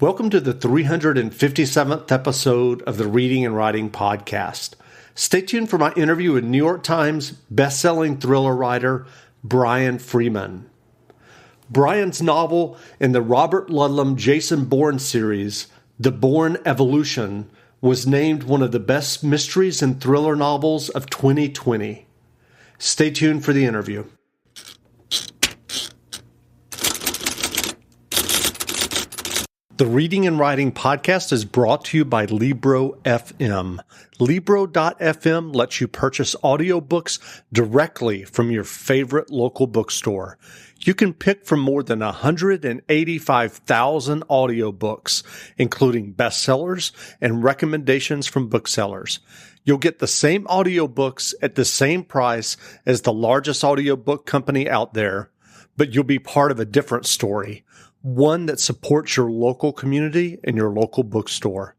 Welcome to the 357th episode of the Reading and Writing Podcast. Stay tuned for my interview with New York Times best-selling thriller writer Brian Freeman. Brian's novel in the Robert Ludlum Jason Bourne series, The Bourne Evolution, was named one of the best mysteries and thriller novels of 2020. Stay tuned for the interview. The Reading and Writing Podcast is brought to you by Libro FM. Libro.fm lets you purchase audiobooks directly from your favorite local bookstore. You can pick from more than 185,000 audiobooks, including bestsellers and recommendations from booksellers. You'll get the same audiobooks at the same price as the largest audiobook company out there, but you'll be part of a different story. One that supports your local community and your local bookstore.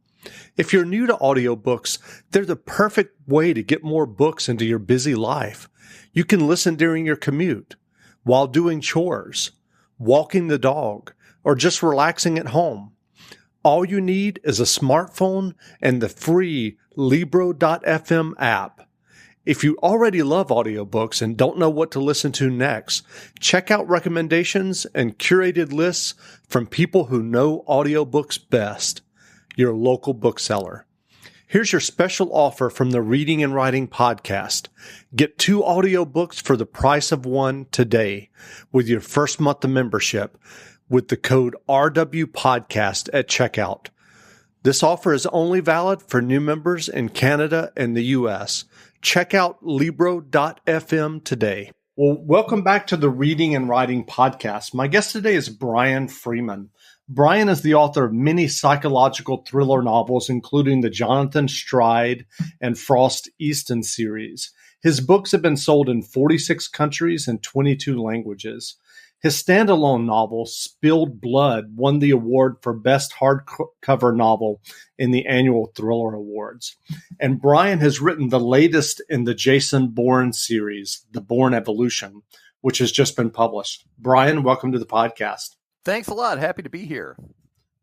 If you're new to audiobooks, they're the perfect way to get more books into your busy life. You can listen during your commute, while doing chores, walking the dog, or just relaxing at home. All you need is a smartphone and the free Libro.fm app. If you already love audiobooks and don't know what to listen to next, check out recommendations and curated lists from people who know audiobooks best, your local bookseller. Here's your special offer from the Reading and Writing Podcast. Get 2 audiobooks for the price of one today with your first month of membership with the code RWPodcast at checkout. This offer is only valid for new members in Canada and the U.S. Check out Libro.fm today. Well, welcome back to the Reading and Writing Podcast. My guest today is Brian Freeman. Brian is the author of many psychological thriller novels, including the Jonathan Stride and Frost Easton series. His books have been sold in 46 countries and 22 languages. His standalone novel, Spilled Blood, won the award for Best Hardcover Novel in the annual Thriller Awards. And Brian has written the latest in the Jason Bourne series, The Bourne Evolution, which has just been published. Brian, welcome to the podcast. Thanks a lot. Happy to be here.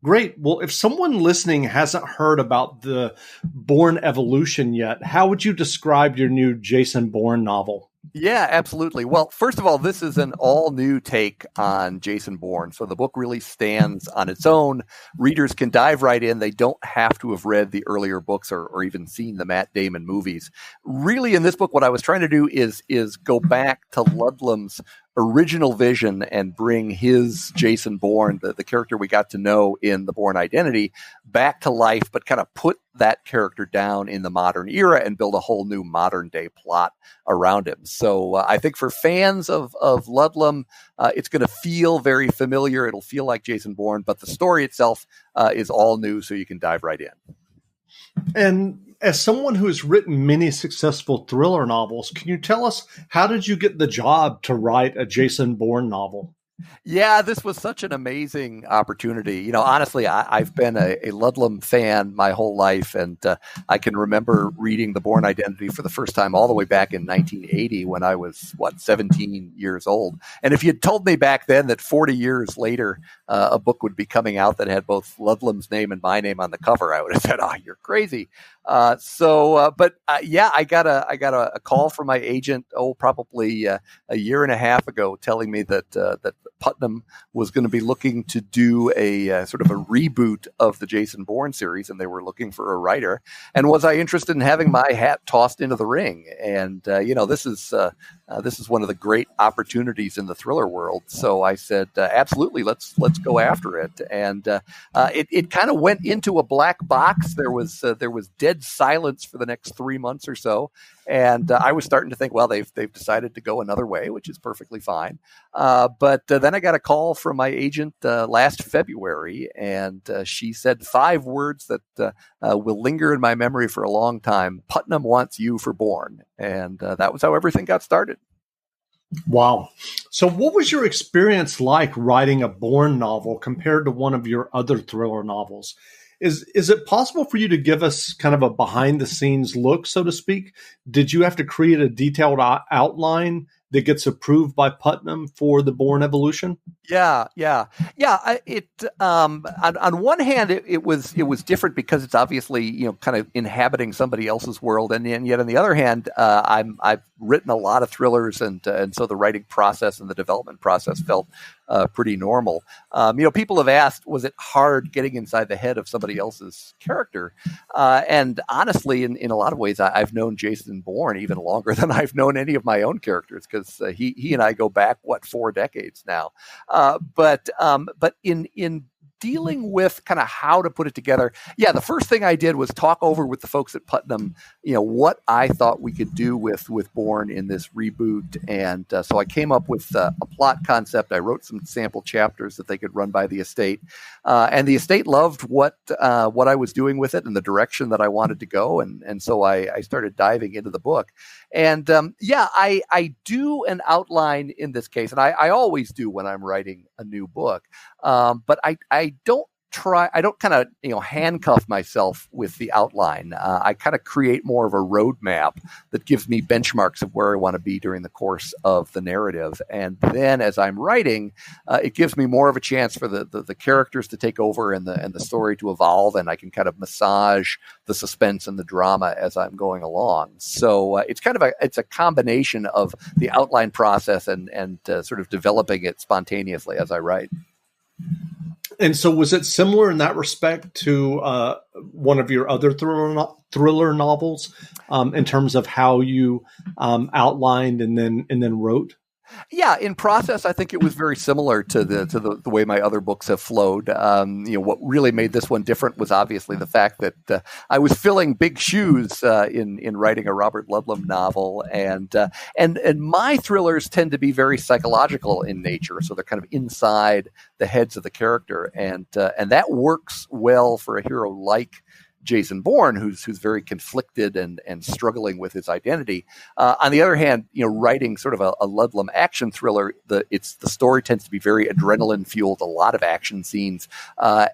Great. Well, if someone listening hasn't heard about the Bourne Evolution yet, how would you describe your new Jason Bourne novel? Yeah, absolutely. Well, first of all, this is an all-new take on Jason Bourne. So the book really stands on its own. Readers can dive right in. They don't have to have read the earlier books or even seen the Matt Damon movies. Really, in this book, what I was trying to do is go back to Ludlum's original vision and bring his Jason Bourne, the character we got to know in the Bourne Identity, back to life, but kind of put that character down in the modern era and build a whole new modern day plot around him. So I think for fans of Ludlum, it's going to feel very familiar. It'll feel like Jason Bourne, but the story itself is all new, so you can dive right in. And as someone who has written many successful thriller novels, can you tell us, how did you get the job to write a Jason Bourne novel? Yeah, this was such an amazing opportunity. You know, honestly, I've been a Ludlum fan my whole life, and I can remember reading The Bourne Identity for the first time all the way back in 1980 when I was, 17 years old. And if you'd told me back then that 40 years later a book would be coming out that had both Ludlum's name and my name on the cover, I would have said, "Oh, you're crazy." I got a call from my agent, probably a year and a half ago, telling me that Putnam was going to be looking to do a sort of a reboot of the Jason Bourne series, and they were looking for a writer. And was I interested in having my hat tossed into the ring? And this is one of the great opportunities in the thriller world. So I said, absolutely, let's go after it. And it kind of went into a black box. There was dead silence for the next 3 months or so. And I was starting to think, well, they've decided to go another way, which is perfectly fine. But then I got a call from my agent last February, and she said 5 words that will linger in my memory for a long time. Putnam wants you for Bourne. And that was how everything got started. Wow. So what was your experience like writing a Bourne novel compared to one of your other thriller novels? Is it possible for you to give us kind of a behind the scenes look, so to speak? Did you have to create a detailed outline that gets approved by Putnam for the Bourne evolution? Yeah. On one hand, it was different because it's obviously kind of inhabiting somebody else's world, and yet on the other hand, I've written a lot of thrillers, and so the writing process and the development process felt pretty normal. People have asked, was it hard getting inside the head of somebody else's character? And honestly, in a lot of ways, I've known Jason Bourne even longer than I've known any of my own characters, because he and I go back 4 decades now. But in dealing with kind of how to put it together, the first thing I did was talk over with the folks at Putnam, what I thought we could do with Bourne in this reboot. And so I came up with a plot concept. I wrote some sample chapters that they could run by the estate. And the estate loved what I was doing with it and the direction that I wanted to go. And so I started diving into the book. And I do an outline in this case, and I always do when I'm writing a new book. But I don't kind of handcuff myself with the outline. I kind of create more of a roadmap that gives me benchmarks of where I want to be during the course of the narrative. And then as I'm writing, it gives me more of a chance for the characters to take over and the story to evolve, and I can kind of massage the suspense and the drama as I'm going along. So it's kind of a combination of the outline process and sort of developing it spontaneously as I write. And so was it similar in that respect to one of your other thriller novels in terms of how you outlined and then wrote? Yeah, in process, I think it was very similar to the way my other books have flowed. What really made this one different was obviously the fact that I was filling big shoes in writing a Robert Ludlum novel, and my thrillers tend to be very psychological in nature, so they're kind of inside the heads of the character, and that works well for a hero like Jason Bourne, who's very conflicted and struggling with his identity. On the other hand, writing sort of a Ludlum action thriller, the story tends to be very adrenaline fueled, a lot of action scenes,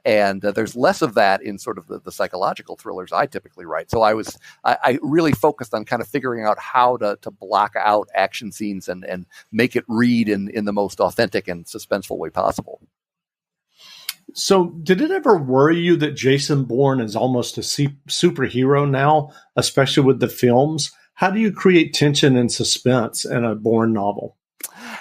and there's less of that in sort of the psychological thrillers I typically write. So I really focused on kind of figuring out how to block out action scenes and make it read in the most authentic and suspenseful way possible. So did it ever worry you that Jason Bourne is almost a superhero now, especially with the films? How do you create tension and suspense in a Bourne novel?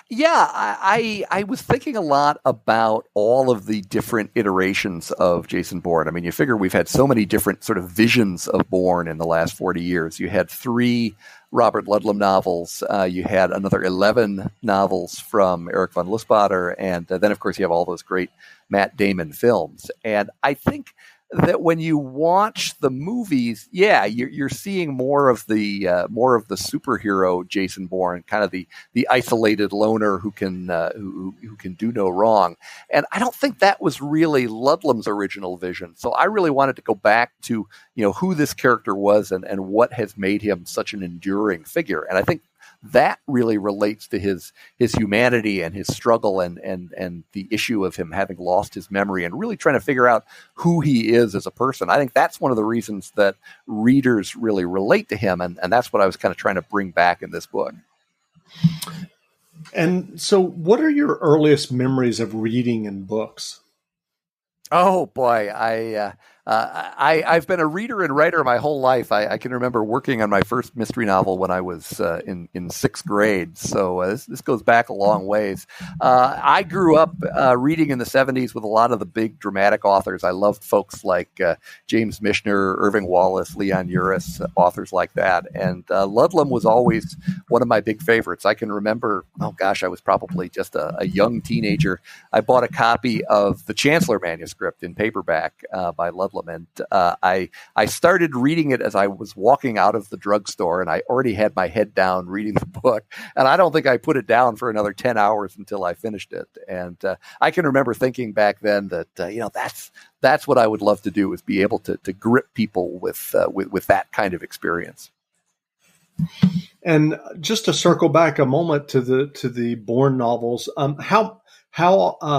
Yeah, I was thinking a lot about all of the different iterations of Jason Bourne. I mean, you figure we've had so many different sort of visions of Bourne in the last 40 years. You had 3 Robert Ludlum novels. You had another 11 novels from Eric von Lustbader. And then, of course, you have all those great Matt Damon films. And I think that when you watch the movies, you're seeing more of the superhero Jason Bourne, kind of the isolated loner who can do no wrong. And I don't think that was really Ludlum's original vision. So I really wanted to go back to who this character was and what has made him such an enduring figure. And I think that really relates to his humanity and his struggle and the issue of him having lost his memory and really trying to figure out who he is as a person. I think that's one of the reasons that readers really relate to him. And that's what I was kind of trying to bring back in this book. And so what are your earliest memories of reading in books? Oh boy, I've been a reader and writer my whole life. I can remember working on my first mystery novel when I was in 6th grade. So this goes back a long ways. I grew up reading in the 70s with a lot of the big dramatic authors. I loved folks like James Michener, Irving Wallace, Leon Uris, authors like that. And Ludlum was always one of my big favorites. I can remember, I was probably just a young teenager. I bought a copy of the Chancellor manuscript in paperback by Ludlum. And I started reading it as I was walking out of the drugstore, and I already had my head down reading the book. And I don't think I put it down for another 10 hours until I finished it. And I can remember thinking back then that that's what I would love to do, is be able to grip people with that kind of experience. And just to circle back a moment to the Bourne novels, how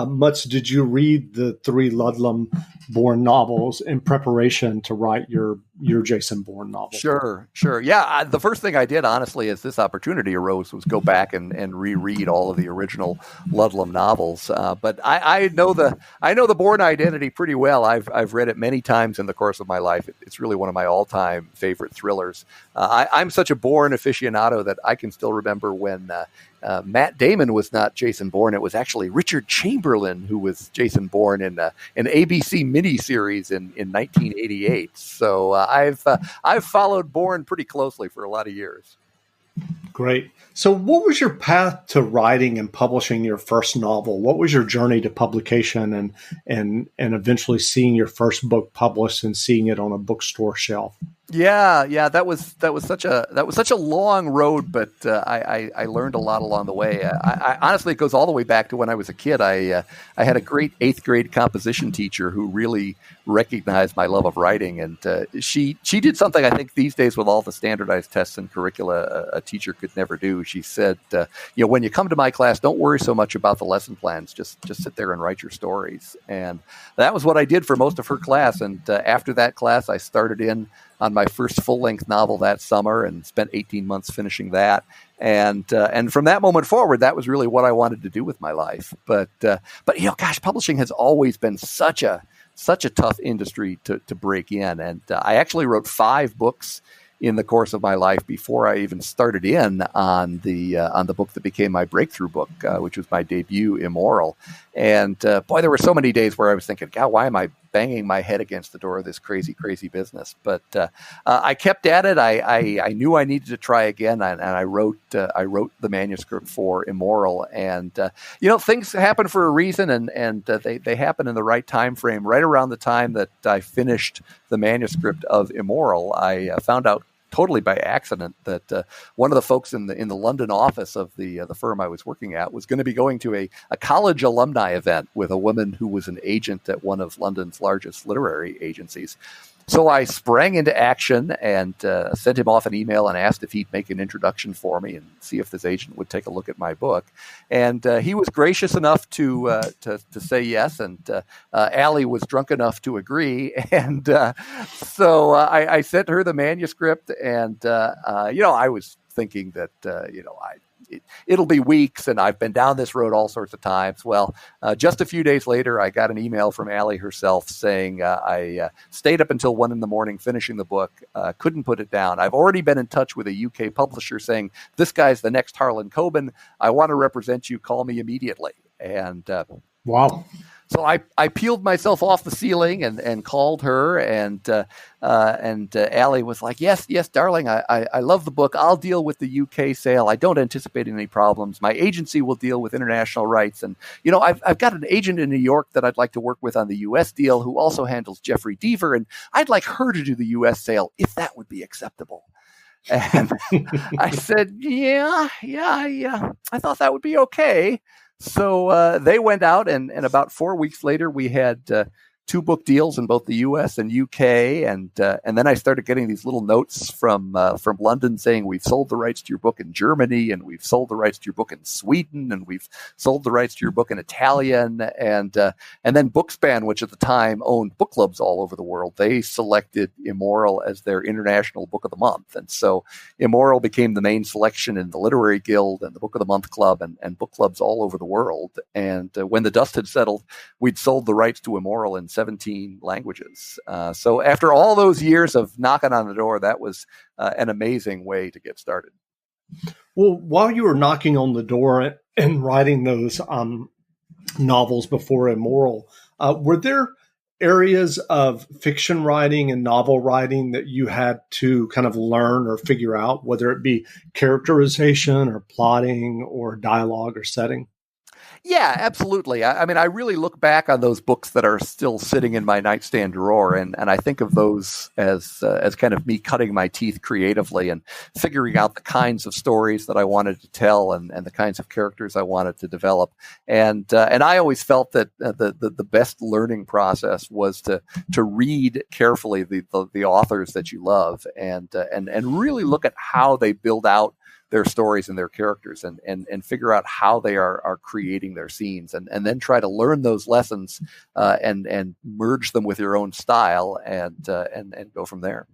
much did you read the three Ludlum Bourne novels in preparation to write your Jason Bourne novel? Sure. Yeah, the first thing I did, honestly, as this opportunity arose, was go back and reread all of the original Ludlum novels. But I know the Bourne identity pretty well. I've read it many times in the course of my life. It's really one of my all-time favorite thrillers. I'm such a Bourne aficionado that I can still remember when Matt Damon was not Jason Bourne. It was actually Richard Chamberlain who was Jason Bourne in an ABC miniseries in 1988. So I've followed Bourne pretty closely for a lot of years. Great. So what was your path to writing and publishing your first novel? What was your journey to publication and eventually seeing your first book published and seeing it on a bookstore shelf? Yeah, that was such a long road, but I learned a lot along the way. I honestly, it goes all the way back to when I was a kid. I had a great 8th grade composition teacher who really recognized my love of writing, and she did something I think these days with all the standardized tests and curricula a teacher could never do. She said, when you come to my class, don't worry so much about the lesson plans. Just sit there and write your stories. And that was what I did for most of her class. And after that class, I started in on my first full-length novel that summer and spent 18 months finishing that. And from that moment forward, that was really what I wanted to do with my life. But publishing has always been such a tough industry to break in. And I actually wrote 5 books in the course of my life before I even started in on the book that became my breakthrough book, which was my debut, Immoral. And boy, there were so many days where I was thinking, God, why am I banging my head against the door of this crazy business? But I kept at it. I knew I needed to try again, and I wrote the manuscript for Immoral. And things happen for a reason, and they happen in the right time frame. Right around the time that I finished the manuscript of Immoral, I found out totally by accident that one of the folks in the London office of the firm I was working at was going to be going to a college alumni event with a woman who was an agent at one of London's largest literary agencies. So I sprang into action and sent him off an email and asked if he'd make an introduction for me and see if this agent would take a look at my book. And he was gracious enough to say yes, and Allie was drunk enough to agree. And so I sent her the manuscript, and I was thinking that it'll be weeks, and I've been down this road all sorts of times. Well, just a few days later, I got an email from Allie herself saying I stayed up until 1 a.m. finishing the book, couldn't put it down. I've already been in touch with a UK publisher saying, this guy's the next Harlan Coben. I want to represent you. Call me immediately. And wow. So I peeled myself off the ceiling and called her, and Allie was like, yes, darling, I love the book. I'll deal with the UK sale. I don't anticipate any problems. My agency will deal with international rights. And, I've got an agent in New York that I'd like to work with on the US deal who also handles Jeffrey Deaver, and I'd like her to do the US sale if that would be acceptable. And I said, yeah, I thought that would be okay. So they went out, and about 4 weeks later, we had 2 book deals in both the U.S. and U.K. And then I started getting these little notes from London saying, we've sold the rights to your book in Germany, and we've sold the rights to your book in Sweden, and we've sold the rights to your book in Italian. And then Bookspan, which at the time owned book clubs all over the world, they selected Immoral as their international book of the month. And so Immoral became the main selection in the Literary Guild and the Book of the Month Club and book clubs all over the world. And when the dust had settled, we'd sold the rights to Immoral in 17 languages. So after all those years of knocking on the door, that was an amazing way to get started. Well, while you were knocking on the door and writing those novels before Immoral, were there areas of fiction writing and novel writing that you had to kind of learn or figure out, whether it be characterization or plotting or dialogue or setting? Yeah, absolutely. I mean, I really look back on those books that are still sitting in my nightstand drawer, and I think of those as kind of me cutting my teeth creatively and figuring out the kinds of stories that I wanted to tell and the kinds of characters I wanted to develop. And I always felt that the best learning process was to read carefully the authors that you love and really look at how they build out their stories and their characters, and figure out how they are creating their scenes, and then try to learn those lessons and merge them with your own style, and go from there.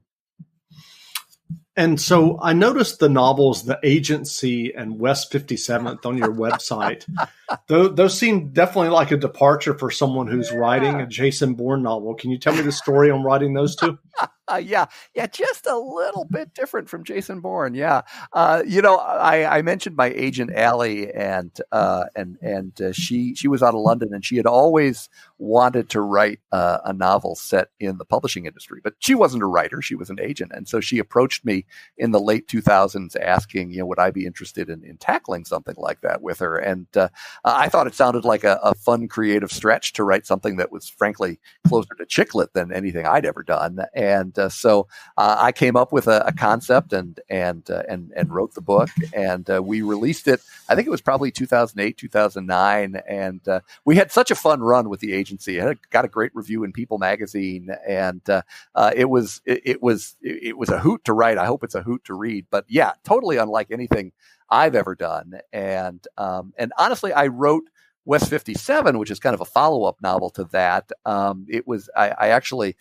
And so I noticed the novels, The Agency and West 57th on your website. Those seem definitely like a departure for someone who's writing a Jason Bourne novel. Can you tell me the story on writing those two? Yeah, just a little bit different from Jason Bourne. Yeah, I mentioned my agent Allie, and she was out of London, and she had always wanted to write a novel set in the publishing industry, but she wasn't a writer; she was an agent, and so she approached me in the late 2000s, asking, would I be interested in tackling something like that with her? And I thought it sounded like a fun, creative stretch to write something that was, frankly, closer to chick lit than anything I'd ever done, and so I came up with a concept and wrote the book, and we released it. I think it was probably 2008, 2009, and we had such a fun run with the agency. It got a great review in People magazine, and it was a hoot to write. I hope it's a hoot to read. But yeah, totally unlike anything I've ever done. And honestly, I wrote West 57, which is kind of a follow-up novel to that. I actually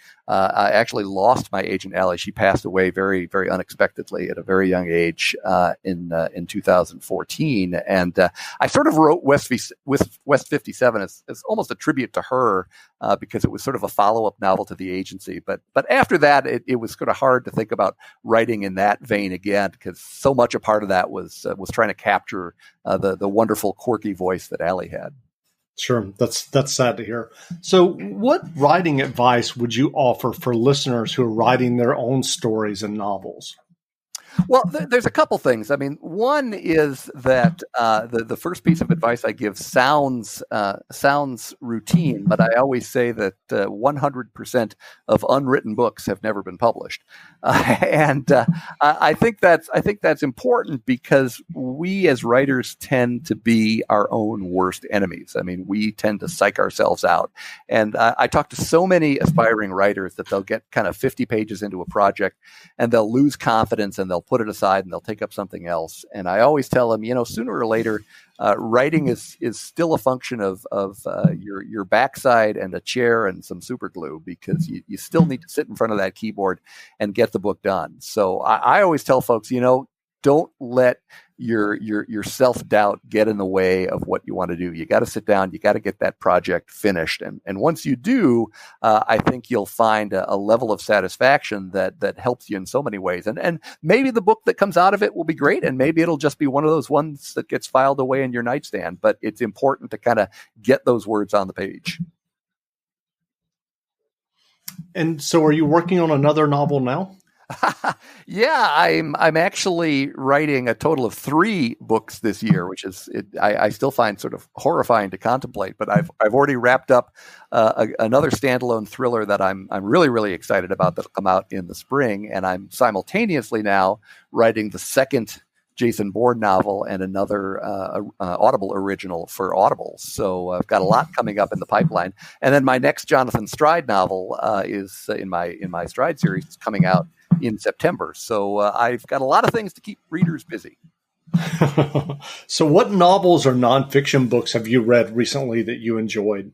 lost my agent Allie. She passed away very, very unexpectedly at a very young age in 2014. And I sort of wrote West 57 as almost a tribute to her because it was sort of a follow-up novel to The Agency. But after that, it was sort of hard to think about writing in that vein again, because so much a part of that was trying to capture the wonderful, quirky voice that Allie had. Sure. That's sad to hear. So what writing advice would you offer for listeners who are writing their own stories and novels? Well, there's a couple things. I mean, one is that the first piece of advice I give sounds routine, but I always say that 100% of unwritten books have never been published, and I think that's important because we as writers tend to be our own worst enemies. I mean, we tend to psych ourselves out, and I talk to so many aspiring writers that they'll get kind of 50 pages into a project and they'll lose confidence and they'll put it aside and they'll take up something else. And I always tell them, sooner or later, writing is still a function of your backside and a chair and some super glue, because you still need to sit in front of that keyboard and get the book done. So I always tell folks, don't let your self-doubt get in the way of what you want to do. You got to sit down. You got to get that project finished. And once you do, I think you'll find a level of satisfaction that helps you in so many ways. And maybe the book that comes out of it will be great. And maybe it'll just be one of those ones that gets filed away in your nightstand. But it's important to kind of get those words on the page. And so are you working on another novel now? Yeah, I'm actually writing a total of 3 books this year, which is I still find sort of horrifying to contemplate. But I've already wrapped up another standalone thriller that I'm really, really excited about that'll come out in the spring, and I'm simultaneously now writing the second Jason Bourne novel and another Audible original for Audible. So I've got a lot coming up in the pipeline, and then my next Jonathan Stride novel is in my Stride series, is coming out in September. So I've got a lot of things to keep readers busy. So what novels or nonfiction books have you read recently that you enjoyed?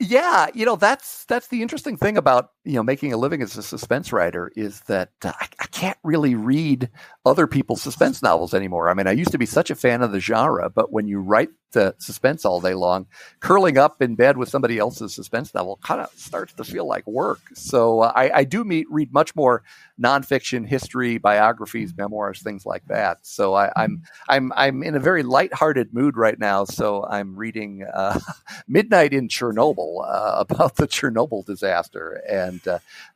Yeah, that's the interesting thing about making a living as a suspense writer, is that I can't really read other people's suspense novels anymore. I mean, I used to be such a fan of the genre, but when you write the suspense all day long, curling up in bed with somebody else's suspense novel kind of starts to feel like work. So I do read much more nonfiction, history, biographies, memoirs, things like that. So I'm in a very lighthearted mood right now. So I'm reading Midnight in Chernobyl about the Chernobyl disaster, and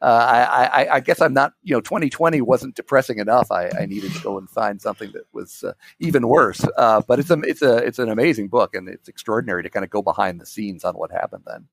I guess I'm not. 2020 wasn't depressing enough. I needed to go and find something that was even worse. But it's an amazing book, and it's extraordinary to kind of go behind the scenes on what happened then.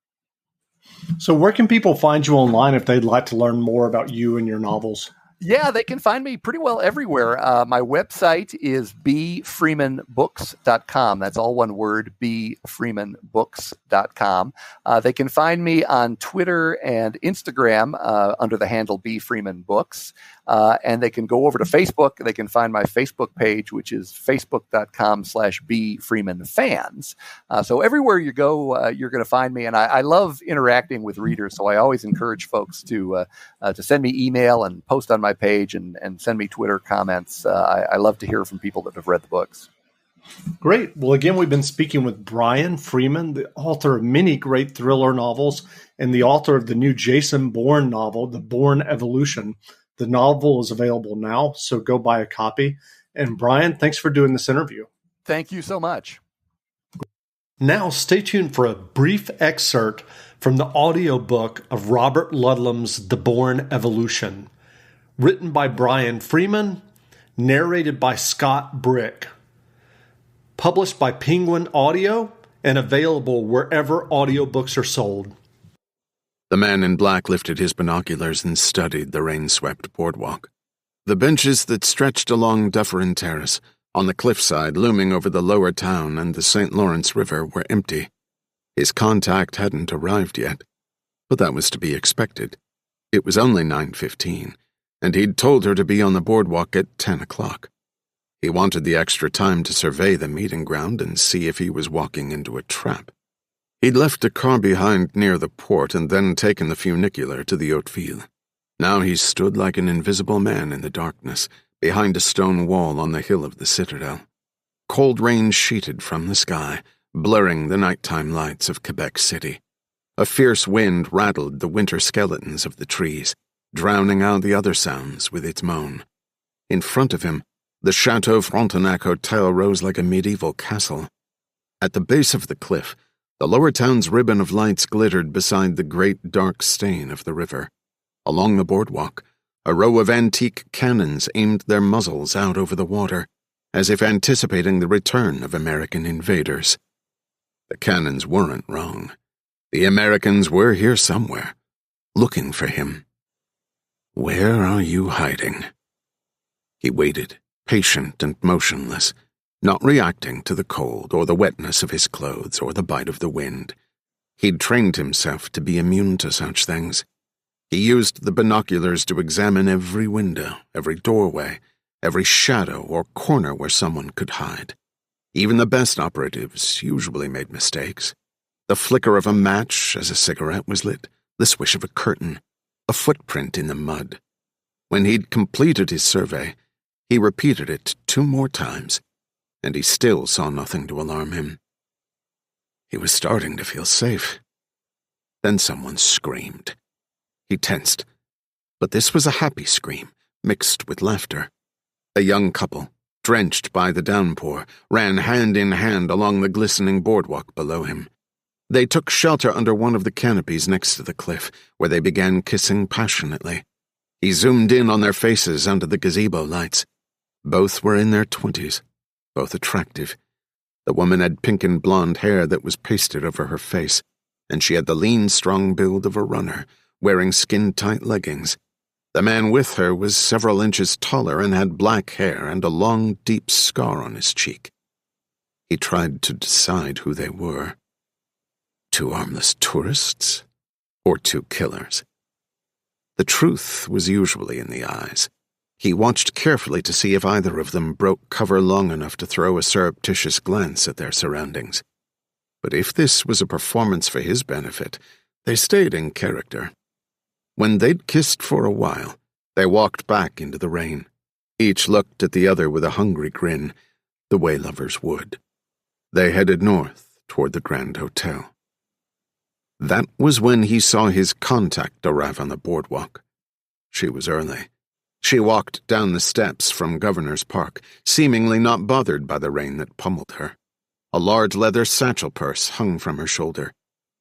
So where can people find you online if they'd like to learn more about you and your novels? Yeah, they can find me pretty well everywhere. My website is bfreemanbooks.com. That's all one word, bfreemanbooks.com. They can find me on Twitter and Instagram under the handle bfreemanbooks. And they can go over to Facebook. They can find my Facebook page, which is facebook.com/bfreemanfans. So everywhere you go, you're going to find me. And I love interacting with readers. So I always encourage folks to send me email and post on my page and send me Twitter comments. I love to hear from people that have read the books. Great. Well, again, we've been speaking with Brian Freeman, the author of many great thriller novels and the author of the new Jason Bourne novel, The Bourne Evolution. The novel is available now, so go buy a copy. And Brian, thanks for doing this interview. Thank you so much. Now, stay tuned for a brief excerpt from the audiobook of Robert Ludlums' The Bourne Evolution, written by Brian Freeman, narrated by Scott Brick, published by Penguin Audio and available wherever audiobooks are sold. The man in black lifted his binoculars and studied the rain-swept boardwalk. The benches that stretched along Dufferin Terrace, on the cliffside looming over the lower town and the St. Lawrence River, were empty. His contact hadn't arrived yet, but that was to be expected. It was only 9:15, and he'd told her to be on the boardwalk at 10 o'clock. He wanted the extra time to survey the meeting ground and see if he was walking into a trap. He'd left a car behind near the port and then taken the funicular to the Hauteville. Now he stood like an invisible man in the darkness, behind a stone wall on the hill of the citadel. Cold rain sheeted from the sky, blurring the nighttime lights of Quebec City. A fierce wind rattled the winter skeletons of the trees, drowning out the other sounds with its moan. In front of him, the Chateau Frontenac Hotel rose like a medieval castle. At the base of the cliff, the lower town's ribbon of lights glittered beside the great dark stain of the river. Along the boardwalk, a row of antique cannons aimed their muzzles out over the water, as if anticipating the return of American invaders. The cannons weren't wrong. The Americans were here somewhere, looking for him. Where are you hiding? He waited, patient and motionless, not reacting to the cold or the wetness of his clothes or the bite of the wind. He'd trained himself to be immune to such things. He used the binoculars to examine every window, every doorway, every shadow or corner where someone could hide. Even the best operatives usually made mistakes. The flicker of a match as a cigarette was lit, the swish of a curtain, a footprint in the mud. When he'd completed his survey, he repeated it 2 more times, and he still saw nothing to alarm him. He was starting to feel safe. Then someone screamed. He tensed, but this was a happy scream, mixed with laughter. A young couple, drenched by the downpour, ran hand in hand along the glistening boardwalk below him. They took shelter under one of the canopies next to the cliff, where they began kissing passionately. He zoomed in on their faces under the gazebo lights. Both were in their 20s. Both attractive. The woman had pink and blonde hair that was pasted over her face, and she had the lean, strong build of a runner, wearing skin-tight leggings. The man with her was several inches taller and had black hair and a long, deep scar on his cheek. He tried to decide who they were. 2 harmless tourists, or 2 killers. The truth was usually in the eyes. He watched carefully to see if either of them broke cover long enough to throw a surreptitious glance at their surroundings. But if this was a performance for his benefit, they stayed in character. When they'd kissed for a while, they walked back into the rain. Each looked at the other with a hungry grin, the way lovers would. They headed north toward the Grand Hotel. That was when he saw his contact arrive on the boardwalk. She was early. She walked down the steps from Governor's Park, seemingly not bothered by the rain that pummeled her. A large leather satchel purse hung from her shoulder.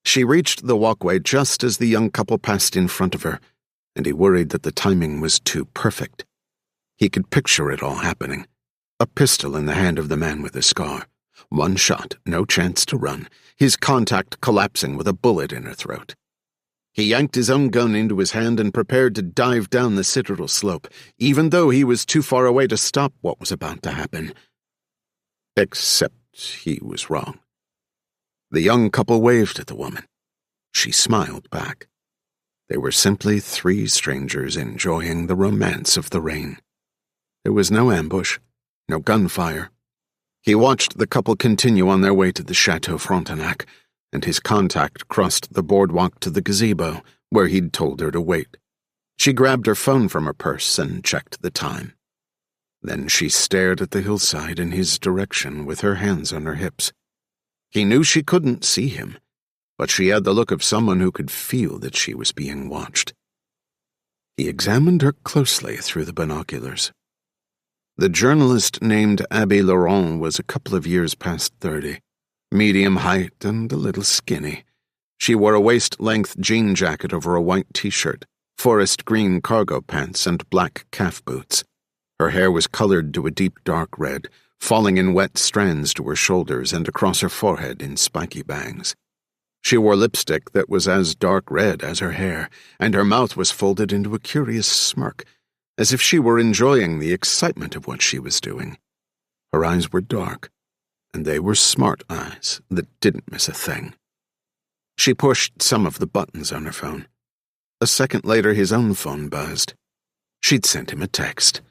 She reached the walkway just as the young couple passed in front of her, and he worried that the timing was too perfect. He could picture it all happening. A pistol in the hand of the man with the scar. 1 shot, no chance to run, his contact collapsing with a bullet in her throat. He yanked his own gun into his hand and prepared to dive down the citadel slope, even though he was too far away to stop what was about to happen. Except he was wrong. The young couple waved at the woman. She smiled back. They were simply three strangers enjoying the romance of the rain. There was no ambush, no gunfire. He watched the couple continue on their way to the Chateau Frontenac, and his contact crossed the boardwalk to the gazebo, where he'd told her to wait. She grabbed her phone from her purse and checked the time. Then she stared at the hillside in his direction with her hands on her hips. He knew she couldn't see him, but she had the look of someone who could feel that she was being watched. He examined her closely through the binoculars. The journalist named Abby Laurent was a couple of years past 30, medium height and a little skinny. She wore a waist-length jean jacket over a white t-shirt, forest green cargo pants, and black calf boots. Her hair was colored to a deep dark red, falling in wet strands to her shoulders and across her forehead in spiky bangs. She wore lipstick that was as dark red as her hair, and her mouth was folded into a curious smirk, as if she were enjoying the excitement of what she was doing. Her eyes were dark, and they were smart eyes that didn't miss a thing. She pushed some of the buttons on her phone. A second later, his own phone buzzed. She'd sent him a text.